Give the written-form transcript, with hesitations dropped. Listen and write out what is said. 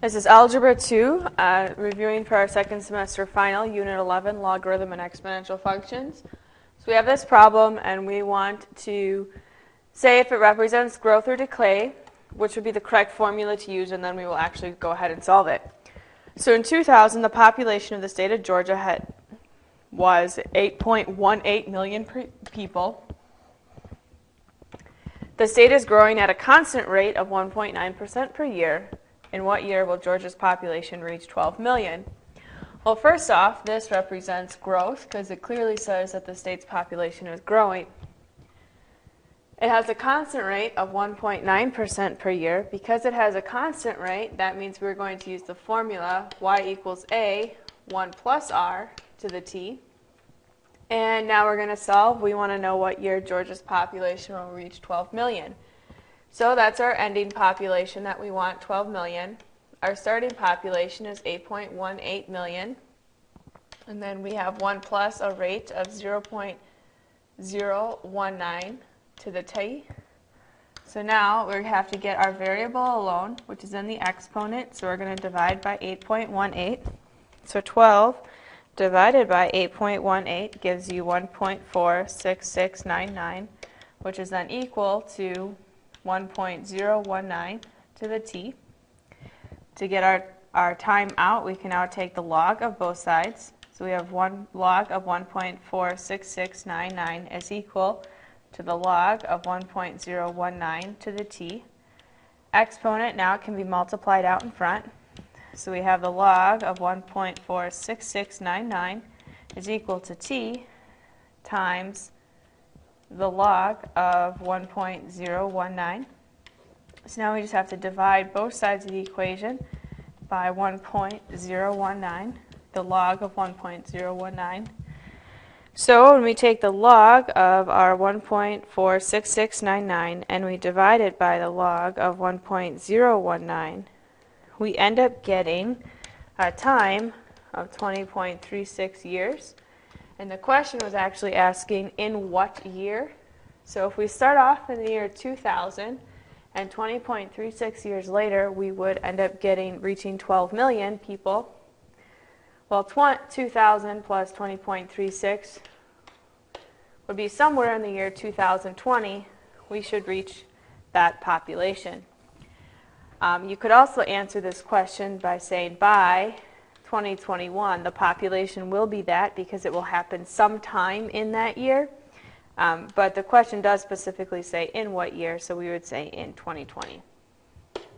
This is Algebra 2, reviewing for our second semester final, Unit 11, Logarithm and Exponential Functions. So we have this problem, and we want to say if it represents growth or decay, which would be the correct formula to use, and then we will actually go ahead and solve it. So in 2000, the population of the state of Georgia was 8.18 million people. The state is growing at a constant rate of 1.9% per year. In what year will Georgia's population reach 12 million? Well, first off, this represents growth because it clearly says that the state's population is growing. It has a constant rate of 1.9% per year. Because it has a constant rate, that means we're going to use the formula y equals a, 1 plus r to the t. And now we're going to solve. We want to know what year Georgia's population will reach 12 million. So that's our ending population that we want, 12 million. Our starting population is 8.18 million. And then we have 1 plus a rate of 0.019 to the t. So now we have to get our variable alone, which is in the exponent. So we're going to divide by 8.18. So 12 divided by 8.18 gives you 1.46699, which is then equal to 1.019 to the t. To get our time out, we can now take the log of both sides. So we have one log of 1.46699 is equal to the log of 1.019 to the t. Exponent now can be multiplied out in front. So we have the log of 1.46699 is equal to t times the log of 1.019. So now we just have to divide both sides of the equation by 1.019, the log of 1.019. So when we take the log of our 1.46699 and we divide it by the log of 1.019, we end up getting a time of 20.36 years. And the question was actually asking in what year. So if we start off in the year 2000 and 20.36 years later, we would end up reaching 12 million people. Well, 2000 plus 20.36 would be somewhere in the year 2020. We should reach that population. You could also answer this question by saying by 2021, the population will be that because it will happen sometime in that year. But the question does specifically say in what year, so we would say in 2020.